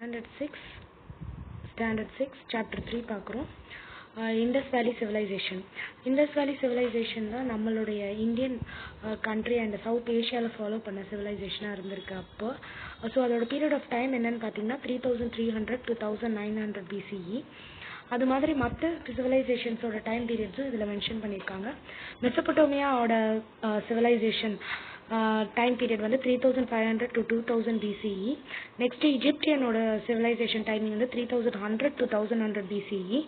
Standard 6 chapter 3 பார்க்குறோம். Indus Valley Civilization. Indus Valley Civilization தான் நம்மளுடைய இந்தியன் கண்ட்ரி அண்ட் சவுத் ஏஷியாவில் ஃபாலோ பண்ண சிவிலைசேஷனாக இருந்திருக்கு. அப்போ ஸோ அதோட பீரியட் ஆஃப் டைம் என்னன்னு பார்த்தீங்கன்னா 3300 to 1900 BCE. அது மாதிரி மற்ற சிவிலைசேஷன்ஸோட டைம் பீரியட்ஸும் இதில் மென்ஷன் பண்ணியிருக்காங்க. மெசபடோமியாவோட சிவிலைசேஷன் டைம் பீரியட் வந்து 3500 to 2000 BCE. நெக்ஸ்ட் இஜிப்டியனோட சிவிலைசேஷன் டைமிங் வந்து 3100 to 1100 BCE.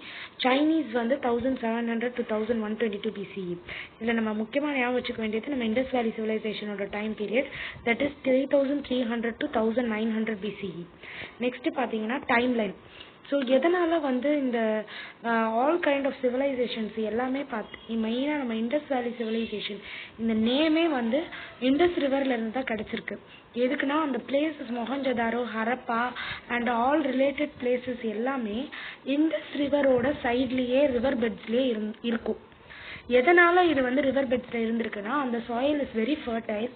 சைனீஸ் வந்து 1700 to 1122 BCE. இதில் நம்ம முக்கியமாக ஞாபகம் வச்சுக்க வேண்டியது நம்ம இண்டஸ் வேலி சிவிலைசேஷனோட time period, that is 3300 to 1900 BCE. Next பார்த்தீங்கன்னா டைம் லைன். ஸோ எதனால் வந்து இந்த ஆல் கைண்ட் ஆஃப் சிவிலைசேஷன்ஸ் எல்லாமே பார்த்து மெயினாக நம்ம இண்டஸ் வேலி சிவிலைசேஷன் இந்த நேமே வந்து இண்டஸ் ரிவர்லேருந்து தான் கிடச்சிருக்கு. எதுக்குன்னா அந்த places Mohenjo-daro, Harappa and all related places எல்லாமே இண்டஸ் ரிவரோட சைட்லேயே ரிவர் பெட்ஸ்லேயே இருக்கும். எதனால இது வந்து ரிவர் பெட்ஸ்ல இருந்திருக்குன்னா அந்த soil is very fertile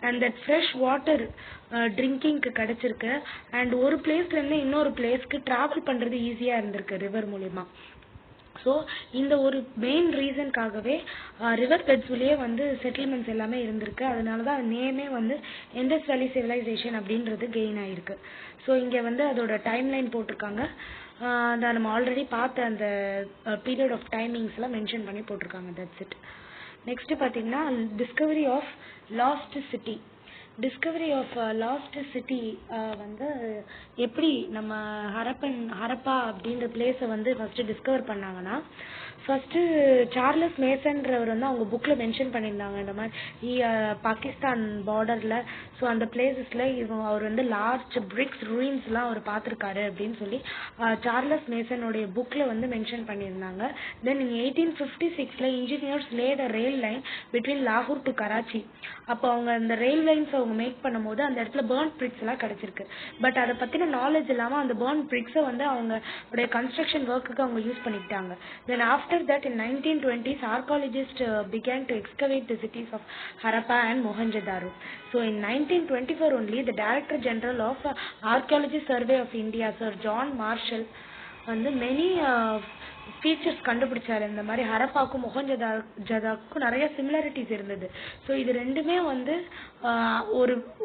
and that fresh water ட்ரிங்கிங்க்கு கிடைச்சிருக்கு. அண்ட் ஒரு பிளேஸ்லேருந்து இன்னொரு பிளேஸ்க்கு ட்ராவல் பண்ணுறது ஈஸியாக இருந்திருக்கு ரிவர் மூலிமா. ஸோ இந்த ஒரு மெயின் ரீசனுக்காகவே ரிவர் பெட்ஸ்லேயே வந்து செட்டில்மெண்ட்ஸ் எல்லாமே இருந்திருக்கு. அதனால தான் நேமே வந்து இண்டஸ் வேலி சிவிலைசேஷன் அப்படின்றது கெயின் ஆயிருக்கு. ஸோ இங்கே வந்து அதோட டைம்லைன் போட்டிருக்காங்க. அதை நம்ம ஆல்ரெடி பார்த்த அந்த பீரியட் ஆஃப் டைமிங்ஸ்லாம் மென்ஷன் பண்ணி போட்டிருக்காங்க. That's it. நெக்ஸ்ட் பார்த்தீங்கன்னா discovery of lost city. Discovery of lost city வந்து எப்படி நம்ம ஹரப்பா அப்படின்ற பிளேஸை வந்து ஃபஸ்ட்டு டிஸ்கவர் பண்ணாங்கன்னா, ஃபஸ்ட்டு சார்லஸ் மேசன்றவர் வந்து அவங்க புக்கில் மென்ஷன் பண்ணியிருந்தாங்க. இந்த மாதிரி பாகிஸ்தான் பார்டரில் ஸோ அந்த பிளேசஸில் அவர் வந்து லார்ஜ் பிரிக்ஸ் ரூயின்ஸ்லாம் அவர் பார்த்துருக்காரு அப்படின்னு சொல்லி சார்லஸ் மேசனுடைய புக்கில் வந்து மென்ஷன் பண்ணியிருந்தாங்க. தென் இன் 1856 இன்ஜினியர்ஸ் லேட் அ ரெயில் லைன் பிட்வீன் லாகூர் டு கராச்சி. அப்போ அவங்க அந்த ரெயில் லைன்ஸ் அவங்க மேக் பண்ணும்போது அந்த இடத்துல பேர்ன் பிரிக்ஸ் எல்லாம் கிடைச்சிருக்கு. பட் அதை பற்றின நாலேஜ் இல்லாமல் அந்த பேர்ன் பிரிக்ஸை வந்து அவங்களுடைய கன்ஸ்ட்ரக்ஷன் ஒர்க்குக்கு அவங்க யூஸ் பண்ணிக்கிட்டாங்க. Then after that in 1920s archaeologists began to excavate the cities of Harappa and Mohenjo-DARO. So in 1924 only the Director General of Archaeology Survey of India, Sir John Marshall, வந்து many features கண்டுபிடிச்சாரு. இந்த மாதிரி ஹரப்பாக்கும் மொஹஞ்சதாரோக்கும் நிறைய similarities இருந்தது. So இது ரெண்டுமே வந்து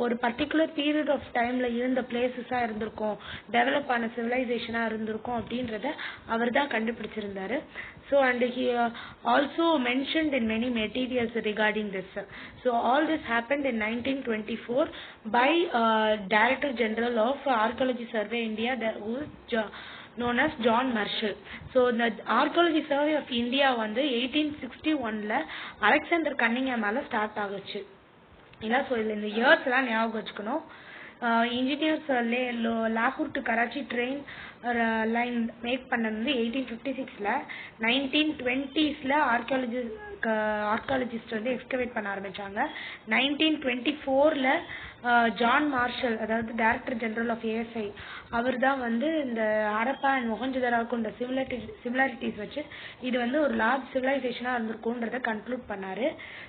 ஒரு பர்டிகுலர் பீரியட் ஆஃப் டைம்ல இருந்த பிளேசஸாக இருந்திருக்கும், டெவலப் ஆன சிவிலைசேஷனாக இருந்திருக்கும் அப்படின்றத அவர் தான் கண்டுபிடிச்சிருந்தாரு. So and he also mentioned in many materials regarding this. So all this happened in 1924 by director general of archaeology survey India known as John Marshall. So the Archaeology Survey of India வந்து 1861ல Alexander கன்னிங்ஹாமால start ஆகுச்சு. இல்லை so இதில் இந்த years எல்லாம் ஞாபகம் வச்சுக்கணும். Engineers லாகூர் to Karachi train line make பண்ணது வந்து 1856ல. 1920ஸ்ல ஆர்கியாலஜிஸ்ட் வந்து எக்ஸ்கவேட் பண்ண ஆரம்பிச்சாங்க. 1924ல ஜான் மார்ஷல், அதாவது டைரக்டர் ஜெனரல் ஆஃப் ஏஎஸ்ஐ, அவர் தான் வந்து இந்த ஹரப்பா அண்ட் மொஹஞ்சதாரோக்கும் இந்த சிமிலாரிட்டிஸ் வச்சு இது வந்து ஒரு லார்ஜ் சிவிலைசேஷனாக இருந்திருக்கும்ன்றதை கன்க்ளூட் பண்ணாரு.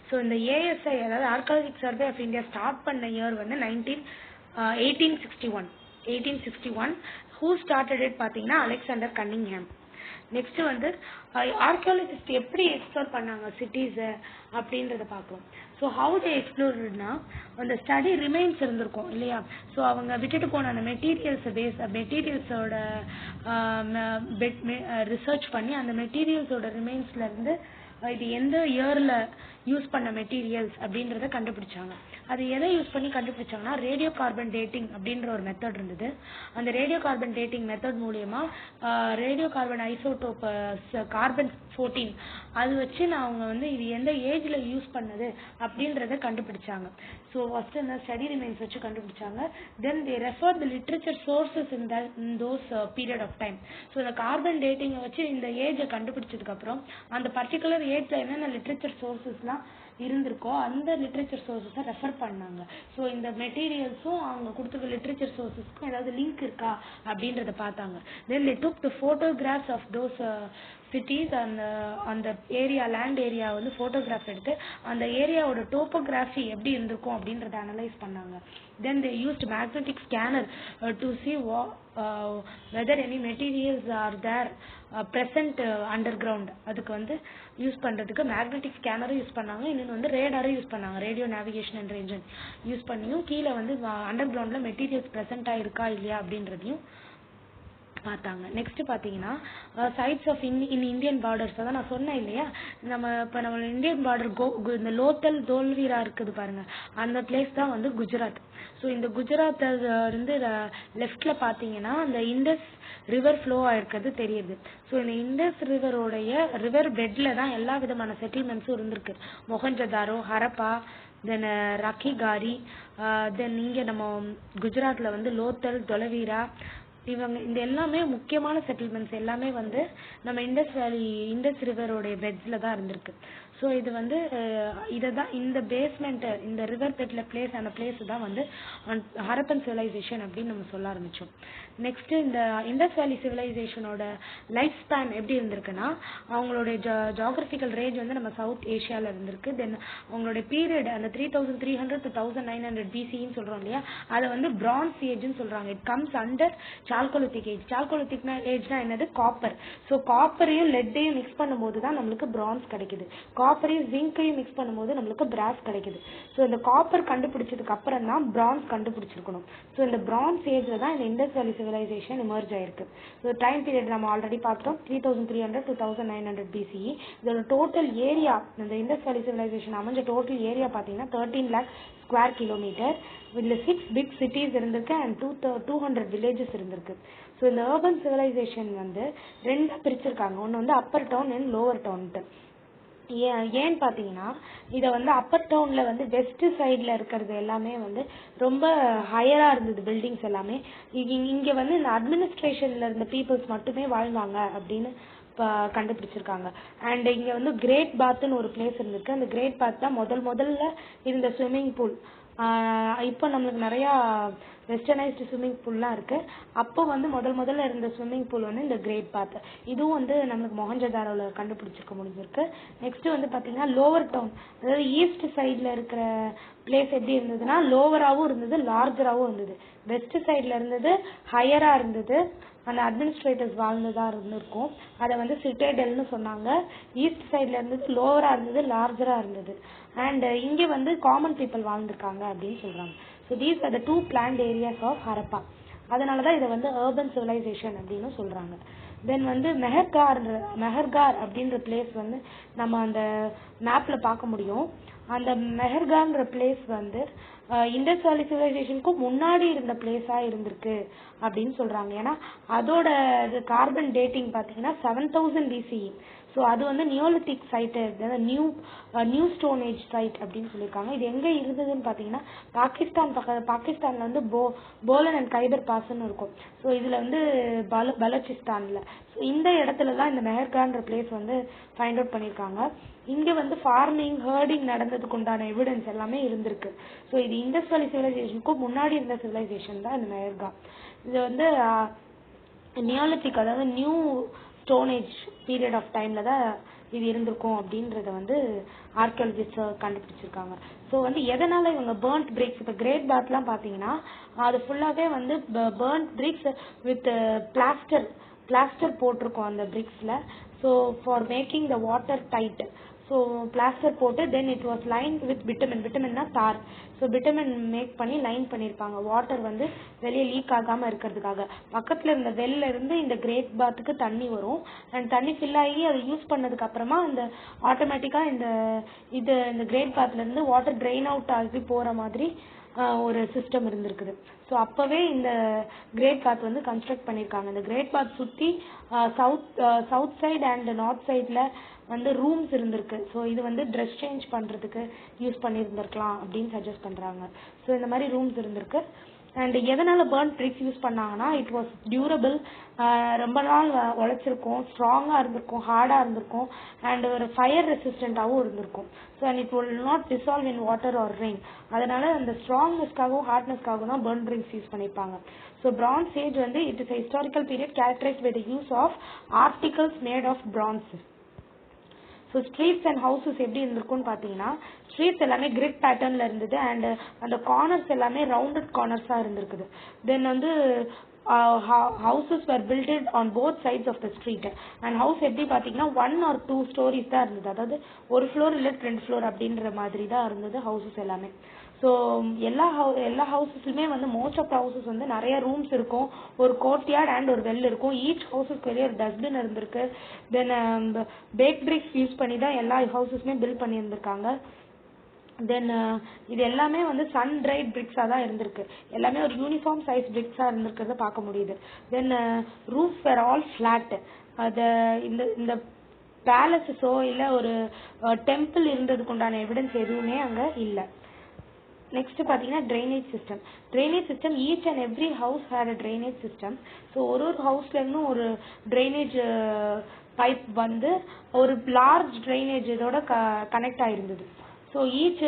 ஸோ இந்த ஏஎஸ்ஐ அதாவது ஆர்கியாலஜிக் சர்வே ஆஃப் இந்தியா ஸ்டார்ட் பண்ண இயர் வந்து 1861. ஹூ ஸ்டார்டட் இட் பார்த்தீங்கன்னா அலெக்சாண்டர் கன்னிங்ஹாம். நெக்ஸ்ட் வந்து ஆர்கியாலஜிஸ்ட் எப்படி எக்ஸ்ப்ளோர் பண்ணாங்க சிட்டிஸை அப்படின்றத பார்க்கலாம். ஸோ ஹவு தே எக்ஸ்ப்ளோர்னா அந்த ஸ்டடி ரிமைன்ஸ் இருந்திருக்கும் இல்லையா. ஸோ அவங்க விட்டுட்டு போன அந்த மெட்டீரியல்ஸோட ரிசர்ச் பண்ணி அந்த மெட்டீரியல்ஸோட ரிமைன்ஸ்லேருந்து இது எந்த இயரில் யூஸ் பண்ண மெட்டீரியல்ஸ் அப்படின்றத கண்டுபிடிச்சாங்க. அது எதை யூஸ் பண்ணி கண்டுபிடிச்சாங்கன்னா ரேடியோ கார்பன் டேட்டிங் அப்படின்ற ஒரு மெத்தட் இருந்தது. அந்த ரேடியோ கார்பன் டேட்டிங் மெத்தட் மூலியமா ரேடியோ கார்பன் ஐசோடோப் கார்பன் 14 அது வச்சு அவங்க வந்து இது எந்த ஏஜ்ல யூஸ் பண்ணது அப்படின்றத கண்டுபிடிச்சாங்க. ஸோ ஃபர்ஸ்ட் இந்த ஸ்டடி ரிமைன்ஸ் வச்சு கண்டுபிடிச்சாங்க. Then they refer the literature sources in those period of time. So இந்த கார்பன் டேட்டிங்கை வச்சு இந்த ஏஜை கண்டுபிடிச்சதுக்கு அப்புறம் அந்த பர்டிகுலர் ஏஜ்ல என்னென்ன லிட்ரேச்சர் சோர்சஸ்லாம் இருந்திருக்கோ அந்த லிட்ரேச்சர் சோர்சஸை ரெஃபர் பண்ணாங்க. ஸோ இந்த மெட்டீரியல்ஸும் அவங்க கொடுத்துருக்க லிட்ரேச்சர் சோர்சஸ்க்கும் ஏதாவது லிங்க் இருக்கா அப்படின்றத பார்த்தாங்க. Then they took the photographs of those cities. அந்த ஏரியா லேண்ட் ஏரியா வந்து ஃபோட்டோகிராஃப் எடுத்து அந்த ஏரியாவோட டோப்போகிராஃபி எப்படி இருந்திருக்கும் அப்படின்றத அனலைஸ் பண்ணாங்க. Then they used magnetic scanner to see whether any materials are there present underground. அதுக்கு வந்து யூஸ் பண்றதுக்கு மேக்னெட்டிக் ஸ்கேனரும் யூஸ் பண்ணாங்க, இன்னொன்று வந்து ரேடாரும் யூஸ் பண்ணாங்க, ரேடியோ நேவிகேஷன் அண்ட் ரேஞ்சன் யூஸ் பண்ணியும் கீழே வந்து அண்டர் கிரவுண்ட்ல மெட்டீரியல்ஸ் ப்ரெசென்ட் இருக்கா இல்லையா அப்படின்றதையும் பார்த்தாங்க. நெக்ஸ்ட் பார்த்தீங்கன்னா சைட்ஸ் ஆஃப் இந்தியன் பார்டர்ஸ், அதான் நான் சொன்னேன் இல்லையா, இப்போ நம்ம இந்தியன் பார்டர் இந்த லோத்தல் தோல்வீரா இருக்குது பாருங்க, அந்த பிளேஸ் தான் வந்து குஜராத். ஸோ இந்த குஜராத் இருந்து லெஃப்ட்ல பார்த்தீங்கன்னா அந்த இண்டஸ் ரிவர் ஃப்ளோ ஆயிருக்கிறது தெரியுது. ஸோ இந்த இண்டஸ் ரிவர் பெட்ல தான் எல்லா விதமான செட்டில்மெண்ட்ஸும் இருந்திருக்கு. மொஹஞ்சதாரோ, ஹரப்பா, தென் ரக்கிகாரி, தென் இங்கே நம்ம குஜராத்ல வந்து லோத்தல், தொலவீரா, இவங்க இந்த எல்லாமே முக்கியமான செட்டில்மெண்ட்ஸ் எல்லாமே வந்து நம்ம இண்டஸ் ரிவரோடைய பெட்ஸ்ல தான் இருந்திருக்கு. ஸோ இது வந்து இதை தான் இந்த பேஸ்மெண்ட் இந்த ரிவர் பெட்ல அந்த பிளேஸ் தான் வந்து ஹரப்பன் சிவிலைசேஷன் அப்படின்னு நம்ம சொல்ல ஆரம்பிச்சோம். நெக்ஸ்ட் இந்த இண்டஸ் வேலி சிவிலைசேஷனோட லைஃப் ஸ்பேன் எப்படி இருந்திருக்குன்னா, அவங்களுடைய ஜியாகிரபிக்கல் ரேஞ்ச் வந்து நம்ம சவுத் ஏஷியால இருந்திருக்கு. தென் அவங்களுடைய பீரியட் அந்த 3300 to 1900 BCன்னு சொல்றோம் இல்லையா, அதை வந்து பிரான்ஸ் ஏஜ்னு சொல்றாங்க. It comes under chalcolithic age. Chalcolithic ஏஜ்னா என்னது? காப்பர். ஸோ காப்பரையும் லெட்டையும் மிக்ஸ் பண்ணும்போது தான் நம்மளுக்கு பிரான்ஸ் கிடைக்குது. காப்பரையும் ஜிங்கையும் மிக்ஸ் பண்ணும்போது நம்மளுக்கு பிராஸ் கிடைக்குது. ஸோ இந்த காப்பர் கண்டுபிடிச்சதுக்கு அப்புறம் தான் பிரான்ஸ் கண்டுபிடிச்சிருக்கணும். ஸோ இந்த பிரான்ஸ் ஏஜ்ல தான் இந்த இண்டஸ் வேலி சிவிலைசேஷன் எமர்ஜ் ஆயிருக்கு. ஸோ டைம் பீரியட் நம்ம ஆல்ரெடி பார்த்தோம், 3300 to 1900 BCE. இதோட டோட்டல் ஏரியா, இந்த இண்டஸ் வேலி சிவிலைசேஷன் அமைஞ்ச டோட்டல் ஏரியா பார்த்தீங்கன்னா 13 lakh ஸ்கொயர் கிலோமீட்டர். இதுல 6 பிக் சிட்டிஸ் இருந்திருக்கு அண்ட் 200 வில்லேஜஸ் இருந்திருக்கு. ஸோ இந்த அர்பன் சிவிலைசேஷன் வந்து ரெண்டா பிரிச்சிருக்காங்க. ஒன்று வந்து அப்பர் டவுன் அண்ட் லோவர் டவுன்ட்டு. ஏன்னு பார்த்தீங்கன்னா, இதை வந்து அப்பர் டவுன்ல வந்து வெஸ்ட் சைட்ல இருக்கிறது எல்லாமே வந்து ரொம்ப ஹையரா இருந்தது, பில்டிங்ஸ் எல்லாமே. இங்க வந்து இந்த அட்மினிஸ்ட்ரேஷன்ல இருந்த பீப்புள்ஸ் மட்டுமே வாழ்ந்தாங்க அப்படின்னு கண்டுபிடிச்சிருக்காங்க. அண்ட் இங்க வந்து கிரேட் பாத்னு ஒரு பிளேஸ் இருந்திருக்கு. அந்த கிரேட் பாத் தான் முதல்ல இருந்த ஸ்விம்மிங் பூல். இப்போ நம்மளுக்கு நிறைய வெஸ்டர்னைஸ்டு ஸ்விம்மிங் பூல்லாம் இருக்கு. அப்போ வந்து முதல்ல இருந்த ஸ்விம்மிங் பூல் வந்து இந்த கிரேட் பாத். இதுவும் வந்து நம்மளுக்கு மொஹஞ்சதாரோல கண்டுபிடிச்சிருக்க முடிஞ்சிருக்கு. நெக்ஸ்ட் வந்து பாத்தீங்கன்னா லோவர் டவுன், அதாவது ஈஸ்ட் சைட்ல இருக்கிற பிளேஸ் எப்படி இருந்ததுன்னா லோவராகவும் இருந்தது, லார்ஜராகவும் இருந்தது. வெஸ்ட் சைட்ல இருந்தது ஹையரா இருந்தது, அந்த அட்மினிஸ்ட்ரேட்டர்ஸ் வாழ்ந்ததா இருந்திருக்கும். அதை வந்து சிட்டேடல்னு சொன்னாங்க. ஈஸ்ட் சைட்ல இருந்தது லோவரா இருந்தது, லார்ஜரா இருந்தது. அண்ட் இங்க வந்து காமன் பீப்புள் வாழ்ந்திருக்காங்க அப்படின்னு சொல்றாங்க. So these are the 2 planned areas of Harappa. அதனாலதான் இதை வந்து அர்பன் சிவிலைசேஷன் அப்படின்னு சொல்றாங்க. தென் வந்து மெஹர்கார் அப்படின்ற பிளேஸ் வந்து நம்ம அந்த மேப்ல பார்க்க முடியும். அந்த மெஹர்கார்ன்ற பிளேஸ் வந்து இண்டஸ் வேலி சிவிலைசேஷனுக்கு முன்னாடி இருந்த பிளேஸா இருந்திருக்கு அப்படின்னு சொல்றாங்க. ஏன்னா அதோட கார்பன் டேட்டிங் பாத்தீங்கன்னா 7000 BCE. ஸோ அது வந்து neolithic site, new stone age site அப்படின்னு சொல்லியிருக்காங்க. இது எங்க இருந்ததுன்னு பாத்தீங்கன்னா பாகிஸ்தான்ல வந்து போலன் அண்ட் கைபர் பாஸ்ன்னு இருக்கும். ஸோ இதுல வந்து பலூச்சிஸ்தான்ல இந்த இடத்துலதான் இந்த மெஹர்கார்ன்ற பிளேஸ் வந்து ஃபைண்ட் அவுட் பண்ணிருக்காங்க. இங்க வந்து ஃபார்மிங், ஹர்டிங் நடந்ததுக்கு உண்டான எவிடன்ஸ் எல்லாமே இருந்திருக்கு. ஸோ இது இண்டஸ் வேலி சிவிலைசேஷனுக்கும் முன்னாடி இருந்த சிவிலைசேஷன் தான் இந்த மெஹர்கார். இது வந்து நியோலித்திக், அதாவது new stone age period of டைம்ல தான் இது இருந்திருக்கும் அப்படின்றத வந்து ஆர்கியாலஜிஸ்ட் கண்டுபிடிச்சிருக்காங்க. ஸோ வந்து எதனால இவங்க பர்ன்ட் பிரிக்ஸ், இப்போ கிரேட் பாத்லாம் பார்த்தீங்கன்னா அது ஃபுல்லாகவே வந்து பர்ன்ட் பிரிக்ஸ் வித் பிளாஸ்டர் போட்டிருக்கோம் அந்த பிரிக்ஸ்ல. So for making the water tight. So plaster போட்டு then it was line with பிட்டமின்னா தார். ஸோ பிட்டமின் மேக் பண்ணி லைன் பண்ணியிருப்பாங்க, வாட்டர் வந்து வெளியே லீக் ஆகாம இருக்கிறதுக்காக. பக்கத்துல இருந்த வெல்ல இருந்து இந்த கிரேட் பாத்துக்கு தண்ணி வரும். அண்ட் தண்ணி ஃபில் ஆகி அதை யூஸ் பண்ணதுக்கு அப்புறமா அந்த ஆட்டோமேட்டிக்கா இந்த கிரேட் பாத்ல இருந்து வாட்டர் ட்ரெயின் அவுட் ஆகி போற மாதிரி ஒரு சிஸ்டம் இருந்திருக்குது. ஸோ அப்பவே இந்த கிரேட் பாத் வந்து கன்ஸ்ட்ரக்ட் பண்ணியிருக்காங்க. இந்த கிரேட் பாத் சுத்தி சவுத் சைடு அண்ட் நார்த் சைட்ல வந்து ரூம்ஸ் இருந்திருக்கு. ஸோ இது வந்து ட்ரெஸ் சேஞ்ச் பண்றதுக்கு யூஸ் பண்ணியிருந்திருக்கலாம் அப்படின்னு சஜஸ்ட் பண்றாங்க. ஸோ இந்த மாதிரி ரூம்ஸ் இருந்திருக்கு. அண்ட் எதனால பர்ன் பிரிக்ஸ் யூஸ் பண்ணாங்கன்னா இட் வாஸ் டியூரபிள், ரொம்ப நாள் உழைச்சிருக்கும், ஸ்ட்ராங்கா இருந்திருக்கும், ஹார்டா இருந்திருக்கும், அண்ட் ஒரு ஃபயர் ரெசிஸ்டன்டாகவும் இருந்திருக்கும். So and it will not dissolve in water or rain. அதனால அந்த ஸ்ட்ராங்னஸ்க்காகவும் ஹார்ட்னஸ்க்காகவும் தான் பர்ன் பிரிக்ஸ் யூஸ் பண்ணியிருப்பாங்க. ஸோ பிரான்ஸ் ஏஜ் வந்து it is historical period characterized by the use of articles made of bronze. So streets and houses எப்படி இருந்திருக்கும்னு பார்த்தீங்கன்னா ஸ்ட்ரீட்ஸ் எல்லாமே கிரிட் பேட்டர்ன்ல இருந்தது. அண்ட் அந்த கார்னர்ஸ் எல்லாமே ரவுண்டட் கார்னர்ஸா இருந்திருக்குது. தென் வந்து houses were built on both sides of the street. And house எப்படி பார்த்தீங்கன்னா 1 or 2 stories தான் இருந்தது. அதாவது ஒரு ஃப்ளோர் இல்லை 2 ஃப்ளோர் அப்படின்ற மாதிரி தான் இருந்தது ஹவுசஸ் எல்லாமே. ஸோ எல்லா ஹவுசஸ்லுமே வந்து மோஸ்ட் ஆஃப் த ஹவுசஸ் வந்து நிறைய ரூம்ஸ் இருக்கும், ஒரு கோர்ட்யார்ட் அண்ட் ஒரு வெல் இருக்கும். ஈச் ஹவுசஸ்க்கு வெளியே ஒரு டஸ்ட்பின் இருந்திருக்கு. தென் பேக் பிரிக்ஸ் யூஸ் பண்ணி தான் எல்லா ஹவுசஸுமே பில்ட் பண்ணியிருந்திருக்காங்க. தென் இது எல்லாமே வந்து சன் ட்ரைட் பிரிக்ஸாக தான் இருந்திருக்கு. எல்லாமே ஒரு யூனிஃபார்ம் சைஸ் பிரிக்ஸாக இருந்திருக்கிறத பார்க்க முடியுது. தென் ரூஃப் வேர் ஆல் ஃப்ளாட். அதை இந்த பேலஸஸோ இல்லை ஒரு டெம்பிள் இருந்ததுக்கு உண்டான எவிடன்ஸ் எதுவுமே அங்கே இல்லை. நெக்ஸ்ட் பார்த்தீங்கன்னா drainage system each and every house had a drainage system. So ஒரு ஹவுஸ்லேருந்தும் ஒரு ட்ரைனேஜ் பைப் வந்து ஒரு லார்ஜ் ட்ரைனேஜ் இதோட கனெக்ட் ஆகிருந்தது. ஸோ ஈச்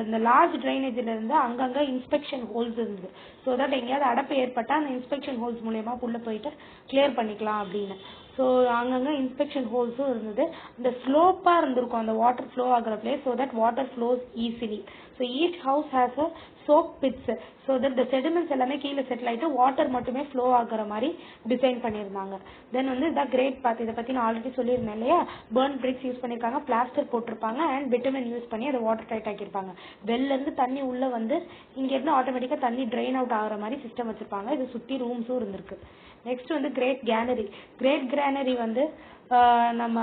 இந்த லார்ஜ் ட்ரைனேஜில் அங்கங்கே இன்ஸ்பெக்ஷன் ஹோல்ஸ் இருந்தது. ஸோ தட் எங்கேயாவது அடைப்பு ஏற்பட்டால் அந்த இன்ஸ்பெக்ஷன் ஹோல்ஸ் மூலயமா உள்ளே போயிட்டு கிளியர் பண்ணிக்கலாம் அப்படின்னு. ஸோ அங்கங்கே இன்ஸ்பெக்ஷன் ஹோல்ஸும் இருந்தது. இந்த ஸ்லோப்பாக இருந்திருக்கும் அந்த வாட்டர் ஃப்ளோ ஆகிற place, so that water flows easily. So each house has a soak pits, so that இந்த செடிமெண்ட்ஸ் எல்லாமே கீழே செட்டில் ஆகிட்டு வாட்டர் மட்டுமே ஃப்ளோ ஆகிற மாதிரி டிசைன் பண்ணியிருந்தாங்க. தென் வந்து இதான் கிரேட் பார்த்து இதை பற்றி நான் ஆல்ரெடி சொல்லியிருந்தேன் இல்லையா. பர்ன் பிரிக்ஸ் யூஸ் பண்ணியிருக்காங்க, பிளாஸ்டர் போட்டிருப்பாங்க அண்ட் பிட்டமின் யூஸ் பண்ணி அதை வாட்டர் டைட் ஆக்கியிருப்பாங்க. வெளிலேருந்து தண்ணி உள்ளே வந்து இங்கேருந்து ஆட்டோமேட்டிக்காக தண்ணி ட்ரெயின் அவுட் ஆகிற மாதிரி சிஸ்டம் வச்சுருப்பாங்க. இது சுற்றி ரூம்ஸும் இருந்திருக்கு. நெக்ஸ்ட் வந்து கிரேட் கிரானரி வந்து நம்ம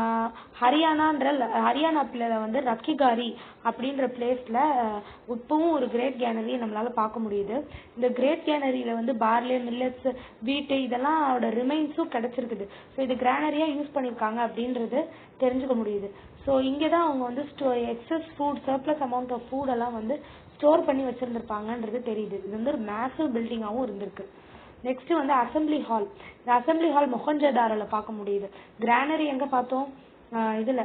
ஹரியானாவில் வந்து ரக்கிகாரி அப்படின்ற பிளேஸில் இப்பவும் ஒரு கிரேட் கேனரி நம்மளால பார்க்க முடியுது. இந்த கிரேட் கேனரியில் வந்து பார்லே, மில்லட்ஸ், வீட்டு இதெல்லாம் அதோட ரிமைன்ஸும் கிடைச்சிருக்குது. ஸோ இது கிரானரியாக யூஸ் பண்ணியிருக்காங்க அப்படின்றது தெரிஞ்சுக்க முடியுது. ஸோ இங்கே தான் அவங்க வந்து excess food, surplus amount of food வந்து ஸ்டோர் பண்ணி வச்சுருந்துருப்பாங்கன்றது தெரியுது. இது வந்து ஒரு மேசிவ் பில்டிங்காகவும் இருந்திருக்கு. நெக்ஸ்ட் வந்து அசம்பிளி ஹால். இந்த அசம்பிளி ஹால் மொஹெஞ்சதாரோவில் பார்க்க முடியுது. கிரானரி எங்கே பார்த்தோம்? இதில்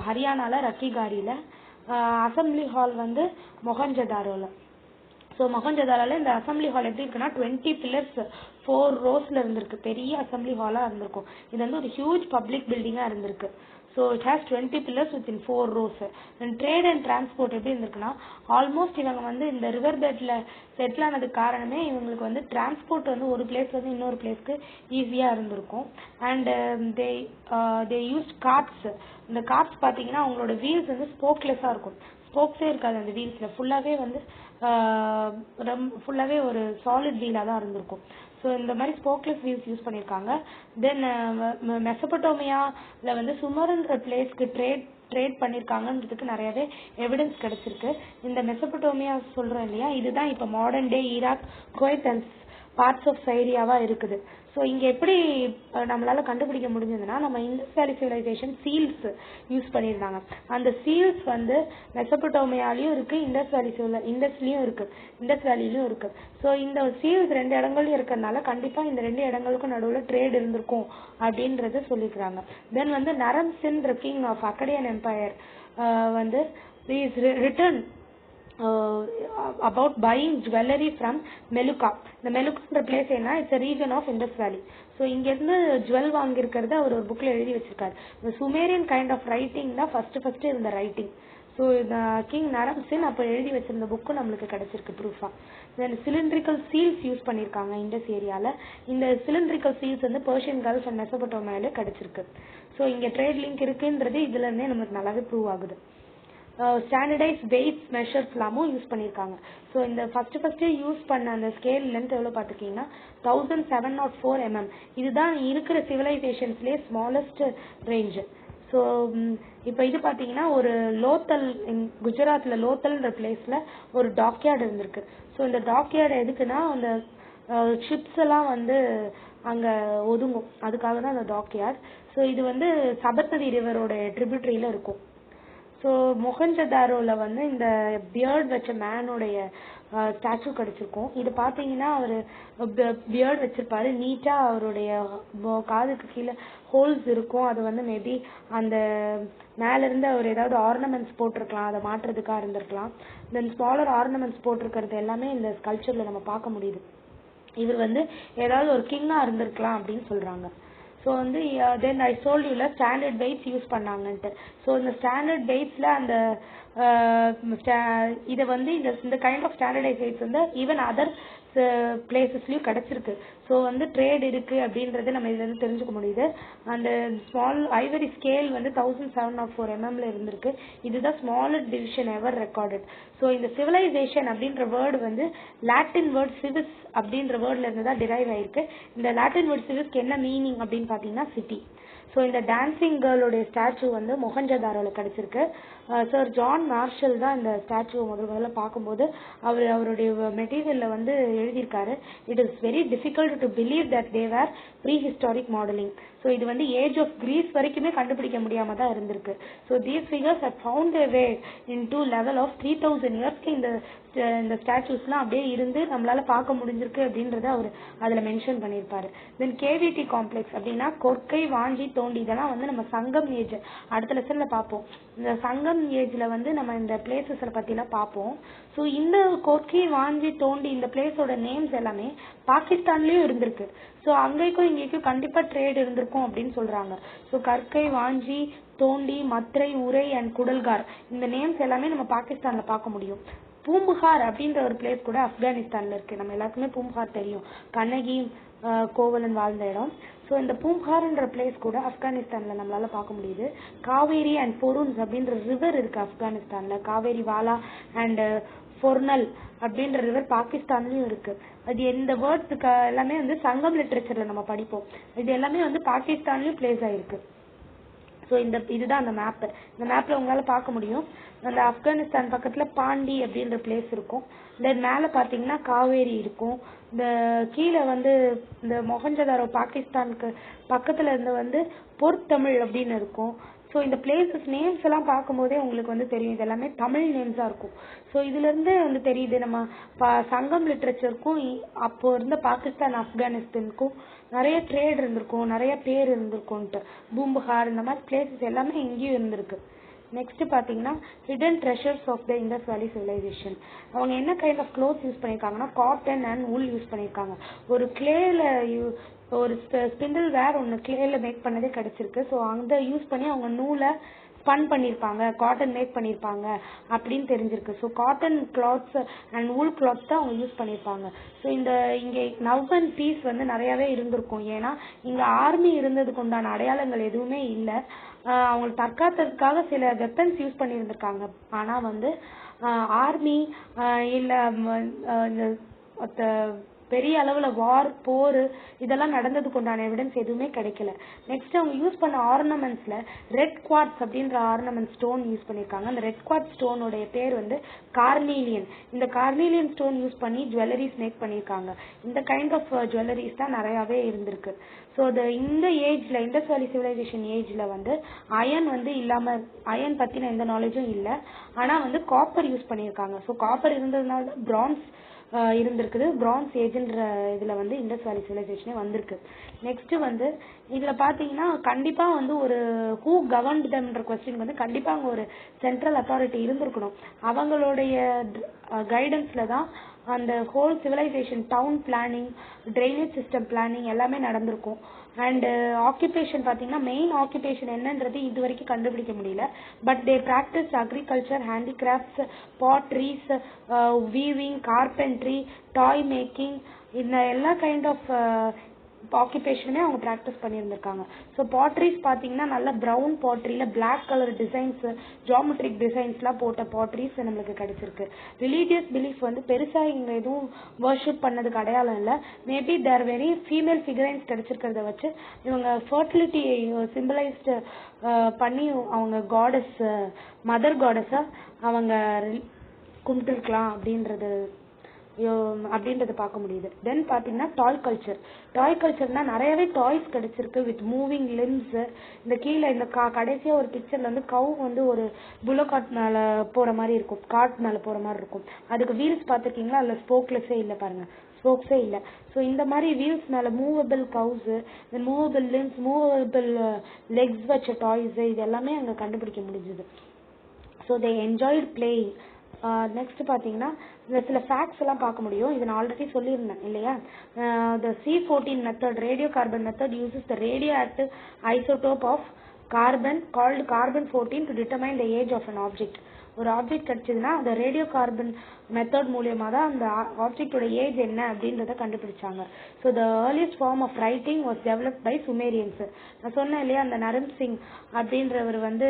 ஹரியானாவில் ரக்கிகாரியில். அசம்பிளி ஹால் வந்து மொஹெஞ்சதாரோவில். ஸோ மொஹெஞ்சதாரோவில் இந்த அசம்பிளி ஹால் எப்படி இருக்குன்னா 20 பில்லர்ஸ் 4 ரோஸில் இருந்திருக்கு. பெரிய அசம்பிளி ஹாலாக இருந்திருக்கும். இது வந்து ஒரு ஹியூஜ் பப்ளிக் பில்டிங்காக இருந்திருக்கு. So it has 20 pillars within 4 rows. And trade and transport எப்படி இருந்திருக்குன்னா ஆல்மோஸ்ட் இவங்க வந்து இந்த ரிவர் பெட்டில் செட்டில் ஆனதுக்கு காரணமே இவங்களுக்கு வந்து டிரான்ஸ்போர்ட் வந்து ஒரு பிளேஸ்லேருந்து இன்னொரு பிளேஸ்க்கு ஈஸியாக இருந்திருக்கும். And they use carts. இந்த கார்ட்ஸ் பார்த்தீங்கன்னா அவங்களோட வீல்ஸ் வந்து ஸ்போக்லெஸ்ஸாக இருக்கும். ஸ்போக்ஸே இருக்காது அந்த வீல்ஸில். ஃபுல்லாகவே ஒரு சாலிட் வீலாக தான் இருந்திருக்கும். ஸோ இந்த மாதிரி ஸ்போக்லெஸ் வீல்ஸ் யூஸ் பண்ணியிருக்காங்க. தென் மெசபடோமியாவில் வந்து சுமர்ன்ற பிளேஸ்க்கு ட்ரேட் பண்ணியிருக்காங்கன்றதுக்கு நிறையவே எவிடன்ஸ் கிடைச்சிருக்கு. இந்த மெசபடோமியா சொல்கிறோம் இல்லையா, இதுதான் இப்போ modern day Iraq, Kuwait and parts of சைரியாவாக இருக்குது. ஸோ இங்கே எப்படி நம்மளால கண்டுபிடிக்க முடிஞ்சதுன்னா நம்ம Indus valley civilisation seals use பண்ணியிருந்தாங்க. அந்த சீல்ஸ் வந்து மெசபடோமியாலையும் இருக்குது, இண்டஸ்லேயும் இருக்குது, இண்டஸ் வேலியிலும் இருக்குது. ஸோ இந்த சீல்ஸ் 2 இடங்கள்லையும் இருக்கிறதுனால கண்டிப்பாக இந்த 2 இடங்களுக்கும் நடுவில் ட்ரேட் இருந்திருக்கும் அப்படின்றத சொல்லிக்கிறாங்க. தென் வந்து நரம்சின் கிங் ஆஃப் அக்கடியன் எம்பையர் வந்து is return about buying jewelry from Meluka. இந்த மெலுக்கான்ற பிளேஸ் என்ன, it's a region of Indus Valley. So இங்கேருந்து ஜுவல் வாங்கியிருக்கிறத அவர் ஒரு புக்கில் எழுதி வச்சிருக்காரு. இந்த சுமேரியன் கைண்ட் ஆஃப் ரைட்டிங் தான் ஃபர்ஸ்ட் இருந்த ரைட்டிங். ஸோ இந்த கிங் நரம்சின் அப்போ எழுதி வச்சிருந்த புக்கு நம்மளுக்கு கிடைச்சிருக்கு ப்ரூஃபாக. தென் சிலிண்ட்ரிக்கல் சீல்ஸ் யூஸ் பண்ணியிருக்காங்க இண்டஸ் ஏரியாவில். இந்த சிலிண்ட்ரிக்கல் சீல்ஸ் வந்து பர்ஷியன் கல்ஃப் அண்ட் மெசபடோமியாவிலே கிடைச்சிருக்கு. ஸோ இங்கே ட்ரேட் லிங்க் இருக்குன்றது இதுலேருந்தே நமக்கு நல்லாவே ப்ரூவ் ஆகுது. ஸ்டாண்டர்டைஸ் வெயிட்ஸ் மெஷர்ஸ் எல்லாமும் யூஸ் பண்ணியிருக்காங்க. ஸோ இந்த ஃபஸ்ட்டு யூஸ் பண்ண அந்த ஸ்கேல் லென்த் எவ்வளோ பார்த்துக்கிங்கன்னா 1704 mm. இதுதான் இருக்கிற சிவிலைசேஷன்ஸ்லேயே ஸ்மாலஸ்ட் ரேஞ்சு. ஸோ இப்போ இது பார்த்தீங்கன்னா ஒரு லோத்தல், குஜராத்தில் லோத்தல்ன்ற பிளேஸில் ஒரு டாக்யார்டு இருந்திருக்கு. ஸோ இந்த டாக்யார்டு எதுக்குன்னா அந்த ஷிப்ஸ் எல்லாம் வந்து அங்கே ஒதுங்கும், அதுக்காக தான் அந்த டாக்யார்டு. ஸோ இது வந்து சபர்மதி ரிவரோட ட்ரிபியூட்டரியில் இருக்கும். ஸோ மொஹெஞ்சதாரோவில் வந்து இந்த பியர்ட் வச்ச மேனுடைய ஸ்டாச்சு கிடச்சிருக்கும். இது பார்த்தீங்கன்னா அவர் பியர்ட் வச்சிருப்பாரு, நீட்டாக அவருடைய காதுக்கு கீழே ஹோல்ஸ் இருக்கும். அது வந்து மேபி அந்த மேலேருந்து அவர் ஏதாவது ஆர்னமெண்ட்ஸ் போட்டிருக்கலாம், அதை மாற்றுறதுக்காக இருந்திருக்கலாம். தென் ஸ்மாலர் ஆர்னமெண்ட்ஸ் போட்டிருக்கிறது எல்லாமே இந்த ஸ்கல்ச்சரில் நம்ம பார்க்க முடியுது. இவர் வந்து ஏதாவது ஒரு கிங்காக இருந்திருக்கலாம் அப்படின்னு சொல்கிறாங்க. ஸோ வந்து தென் ஐ சோல்ட் யூல ஸ்டாண்டர்ட் வெயிட்ஸ் யூஸ் பண்ணாங்கன்ட்டு. ஸோ இந்த ஸ்டாண்டர்ட் வெயிட்ஸில் அந்த இதை வந்து இந்த கைண்ட் ஆஃப் ஸ்டாண்டர்டைஸ் வெயிட்ஸ் வந்து ஈவன் அதர் பிளேசஸ்லயும் கிடைச்சிருக்கு. ஸோ வந்து ட்ரேட் இருக்கு அப்படின்றது நம்ம இதுல இருந்து தெரிஞ்சுக்க முடியுது. அந்த ஸ்மால் ஐவரி ஸ்கேல் வந்து 1704 mm இருந்திருக்கு. இதுதான் ஸ்மாலஸ்ட் டிவிஷன் எவர் ரெக்கார்டட். ஸோ இந்த சிவிலைசேஷன் அப்படின்ற வேர்டு வந்து லாட்டின் வேர்ட் சிவிஸ் அப்படின்ற வேர்ட்ல இருந்து தான் டிரைவ் ஆயிருக்கு. இந்த லாட்டின் வேர்ட் சிவிஸ்க்கு என்ன மீனிங் அப்படின்னு பாத்தீங்கன்னா சிட்டி. ஸோ இந்த டான்சிங் கேர்ளுடைய ஸ்டாச்சு வந்து மொஹஞ்சதாரோல கிடைச்சிருக்கு. சார் ஜான் மார்ஷல் தான் இந்த ஸ்டாச்சுவை முதல்ல பார்க்கும்போது அவருடைய மெட்டீரியல்ல வந்து எழுதியிருக்காரு. It is very difficult to believe that they were prehistoric modelling. So இது வந்து ஏஜ் ஆஃப் கிரீஸ் வரைக்குமே கண்டுபிடிக்க முடியாம தான் இருந்திருக்கு. So these figures have found a way into level of 3000 இயர்ஸ்க்கு இந்த ஸ்டாச்சூஸ்லாம் அப்படியே இருந்து நம்மளால பார்க்க முடிஞ்சிருக்கு அப்படின்றத அவர் அதுல மென்ஷன் பண்ணியிருப்பாரு. தென் கேவிடி காம்ப்ளெக்ஸ் அப்படின்னா கொற்கை, வாஞ்சி, தோண்டி இதெல்லாம் வந்து நம்ம சங்கம் ஏஜ் அடுத்த லெசன்ல பார்ப்போம். இந்த சங்கம் ஏஜ்ல வந்து நம்ம இந்த பிளேசஸ் பத்திலாம் பார்ப்போம். ஸோ இந்த கொற்கை, வாஞ்சி, தோண்டி இந்த பிளேஸோட நேம்ஸ் எல்லாமே பாகிஸ்தான்லயும் இருந்திருக்கு. ஸோ அங்கேயும் இங்கேயும் கண்டிப்பா ட்ரேட் இருந்திருக்கும் அப்படின்னு சொல்றாங்க. ஸோ கற்கை, வாஞ்சி, தோண்டி, மத்ரை, உரை அண்ட் குடல்கார் இந்த நேம்ஸ் எல்லாமே நம்ம பாகிஸ்தான்ல பார்க்க முடியும். பூம்புகார் அப்படின்ற ஒரு பிளேஸ் கூட ஆப்கானிஸ்தான்ல இருக்கு. நம்ம எல்லாருக்குமே பூம்புகார் தெரியும், கண்ணகி கோவலன் வாழ்ந்த இடம். ஸோ இந்த பூம்புகார்ன்ற பிளேஸ் கூட ஆப்கானிஸ்தான்ல நம்மளால பார்க்க முடியுது. காவேரி அண்ட் பொருன்ஸ் அப்படின்ற ரிவர் இருக்கு ஆப்கானிஸ்தான்ல. காவேரி வாலா அண்ட் பொர்னல் அப்படின்ற ரிவர் பாகிஸ்தான்லயும் இருக்கு. அது எந்த வேர்ட்ஸுக்கு எல்லாமே வந்து சங்கம் லிட்ரேச்சர்ல நம்ம படிப்போம். இது எல்லாமே வந்து பாகிஸ்தான்லயும் பிளேஸ் ஆயிருக்கு. ஸோ இதுதான் அந்த மேப். இந்த மேப்ல உங்களால பார்க்க முடியும். அந்த ஆப்கானிஸ்தான் பக்கத்துல பாண்டி அப்படின்ற பிளேஸ் இருக்கும். தென் மேல பாத்தீங்கன்னா காவேரி இருக்கும். இந்த கீழே வந்து இந்த மொஹஞ்சதாரோ பாகிஸ்தானுக்கு பக்கத்துல இருந்து வந்து பொற்தமிழ் அப்படின்னு இருக்கும். ஸோ இந்த பிளேசஸ் நேம்ஸ் எல்லாம் பார்க்கும்போதே உங்களுக்கு வந்து தெரியும் இது எல்லாமே தமிழ் நேம்ஸா இருக்கும். ஸோ இதுல இருந்து வந்து தெரியுது நம்ம சங்கம் லிட்ரேச்சருக்கும் அப்போ இருந்த பாகிஸ்தான் ஆப்கானிஸ்தானுக்கும் நிறைய ட்ரேட் இருந்திருக்கும், நிறைய பேர் இருந்திருக்கும்ட்டு. பூம்புகார் இந்த மாதிரி பிளேசஸ் எல்லாமே இங்கேயும் இருந்திருக்கு. நெக்ஸ்ட் பாத்தீங்கன்னா hidden treasures of the Indus valley civilization. அவங்க என்ன கைண்ட் ஆஃப் க்ளோத்ஸ் யூஸ் பண்ணிருக்காங்கன்னா காட்டன் அண்ட் வூல் யூஸ் பண்ணிருக்காங்க. ஒரு கிளேல ஒரு ஸ்பிண்டில் வேர் ஒன்று கிளேல மேக் பண்ணதே கிடைச்சிருக்கு. ஸோ அந்த யூஸ் பண்ணி அவங்க நூலை ஸ்பன் பண்ணிருப்பாங்க, காட்டன் மேக் பண்ணிருப்பாங்க அப்படின்னு தெரிஞ்சிருக்கு. So cotton clothes and wool clothes தான் அவங்க யூஸ் பண்ணிருப்பாங்க. ஸோ இங்க நவ் அண்ட் பீஸ் வந்து நிறையவே இருந்திருக்கும். ஏன்னா இங்க ஆர்மி இருந்ததுக்கு உண்டான அடையாளங்கள் எதுவுமே இல்லை. அவங்க தற்காத்ததுக்காக சில வெப்பன்ஸ் யூஸ் பண்ணி இருந்திருக்காங்க. ஆனா வந்து ஆர்மி இல்ல பெரிய அளவுல வார், போர் இதெல்லாம் நடந்ததுக்கு உண்டான எவிடன்ஸ் எதுவுமே கிடைக்கல. நெக்ஸ்ட் அவங்க யூஸ் பண்ண ஆர்னமெண்ட்ஸ்ல ரெட் குவார்ட்ஸ் அப்படின்ற ஆர்னமெண்ட் ஸ்டோன் யூஸ் பண்ணிருக்காங்க. அந்த ரெட் குவார்ட்ஸ் ஸ்டோனோட பேர் வந்து கார்னீலியன். இந்த கார்னீலியன் ஸ்டோன் யூஸ் பண்ணி ஜுவல்லரிஸ் மேக் பண்ணிருக்காங்க. இந்த கைண்ட் ஆஃப் ஜுவல்லரிஸ் தான் நிறையவே இருந்திருக்கு. ஸோ இந்த ஏஜ்ல இண்டஸ் வேலி சிவிலைசேஷன் ஏஜ்ல வந்து அயன் வந்து இல்லாம, அயன் பத்தின எந்த நாலேஜும் இல்லை. ஆனா வந்து காப்பர் யூஸ் பண்ணிருக்காங்க. ஸோ காப்பர் இருந்ததுனால பிரான்ஸ் இருந்திருக்குது. பிரான்ஸ் ஏஜ்ன்ற இதுல வந்து இண்டஸ் வேலி சிவிலைசேஷனே வந்திருக்கு. நெக்ஸ்ட் வந்து இதுல பாத்தீங்கன்னா கண்டிப்பா வந்து ஒரு ஹூ கவர்ன்ட் தம்ன்ற கொஸ்டின் வந்து கண்டிப்பா அங்க ஒரு சென்ட்ரல் அத்தாரிட்டி இருந்திருக்கணும். அவங்களுடைய கைடன்ஸ்ல தான் அந்த whole civilization, town planning, drainage system planning எல்லாமே நடந்திருக்கும். அண்ட் ஆக்குபேஷன் பாத்தீங்கன்னா மெயின் ஆக்குபேஷன் என்னன்றது இது வரைக்கும் கண்டுபிடிக்க முடியல. But they practice agriculture, handicrafts, pottery, weaving, carpentry, toy making, இந்த எல்லா கைண்ட் ஆஃப் ஆக்குபேஷனுமே அவங்க பிராக்டிஸ் பண்ணியிருந்திருக்காங்க. ஸோ பாட்ரிஸ் பாத்தீங்கன்னா நல்ல ப்ரௌன் பாட்ரியில பிளாக் கலர் டிசைன்ஸ், ஜியோமெட்ரிக் டிசைன்ஸ்லாம் போட்ட பாட்ரிஸ் நம்மளுக்கு கிடைச்சிருக்கு. ரிலீஜியஸ் பிலீஃப் வந்து பெருசா இங்க எதுவும் வர்ஷிப் பண்ணதுக்கு அடையாளம் இல்லை. மேபி தேர் வெரி ஃபீமேல் ஃபிகரைன்ஸ் கிடைச்சிருக்கிறத வச்சு இவங்க ஃபர்டிலிட்டி சிம்பிளைஸ்ட் பண்ணி அவங்க காடஸ், மதர் காடஸா அவங்க கும்பிட்டுருக்கலாம் அப்படின்றத பார்க்க முடியுது. தென் பாத்தீங்கன்னா டாய் கல்ச்சர். டாய் கல்ச்சர்னா நிறையவே டாய்ஸ் கிடைச்சிருக்கு வித் மூவிங் லிம்ஸ். இந்த கீழே இந்த கடைசியா ஒரு பிக்சர்ல வந்து கவு வந்து ஒரு புல்லோகாட் மேல போற மாதிரி இருக்கும், காட் மேல போற மாதிரி இருக்கும். அதுக்கு வீல்ஸ் பாத்திருக்கீங்களா? அதுல ஸ்போக்லெஸ்ஸே இல்ல பாருங்க, ஸ்போக்ஸே இல்ல. ஸோ இந்த மாதிரி வீல்ஸ் மேல movable cows, movable limbs, movable legs வச்ச டாய்ஸ் இது எல்லாமே அங்க கண்டுபிடிக்க முடிஞ்சது. So they enjoyed playing. Next பாத்தீங்கன்னா இந்த சில ஃபேக்ட்ஸ் எல்லாம் பார்க்க முடியும். இதை நான் ஆல்ரெடி சொல்லியிருந்தேன் இல்லையா? the C14 method, radio carbon method uses the radioactive isotope of carbon called carbon 14 to determine the age of an object. ஒரு ஆப்ஜெக்ட் கிடைச்சதுன்னா அந்த ரேடியோ கார்பன் மெத்தட் மூலியமாக தான் அந்த ஆப்ஜெக்டோட ஏஜ் என்ன அப்படின்றத கண்டுபிடிச்சாங்க. So the earliest form of writing was developed by Sumerians. நான் சொன்னேன் இல்லையா, அந்த நரம் சிங் அப்படின்றவர் வந்து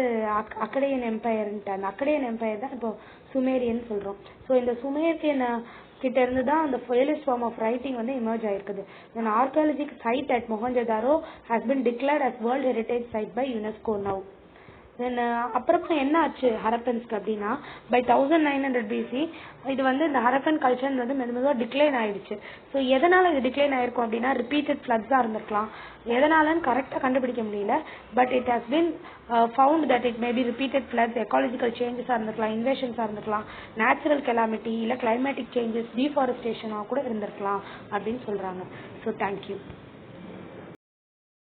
அக்கடையன் எம்பையர்ன்ட்டு, அந்த அக்கடையன் எம்பையர் தான் இப்போ சுமேரியன் சொல்கிறோம். ஸோ இந்த சுமேரியன் கிட்ட இருந்து தான் அந்த ஏர்லியஸ்ட் ஃபார்ம் ஆஃப் ரைட்டிங் வந்து எமர்ஜ் ஆயிருக்குது. An archaeological site at Mohenjo-Daro has been declared as World Heritage Site by UNESCO now. தென் அப்புறம் என்ன ஆச்சு ஹரப்பன்ஸ்க்கு அப்படின்னா, பை 1900 BC இது வந்து இந்த ஹரப்பன் கல்ச்சர் வந்து மெதுவாக டிக்ளைன் ஆயிடுச்சு. ஸோ எதனால இது டிக்ளைன் ஆயிருக்கும் அப்படின்னா, ரிப்பீட்டட் ஃப்ளட்ஸாக இருந்திருக்கலாம். எதனாலன்னு கரெக்டாக கண்டுபிடிக்க முடியல. But it has been found that it maybe repeated floods, ecological சேஞ்சஸாக இருந்திருக்கலாம், இன்வேஷன்ஸாக இருந்திருக்கலாம், நேச்சுரல் கெலாமிட்டி இல்லை கிளைமேட்டிக் சேஞ்சஸ், டீஃபாரஸ்டேஷனாக கூட இருந்திருக்கலாம் அப்படின்னு சொல்கிறாங்க. So thank you.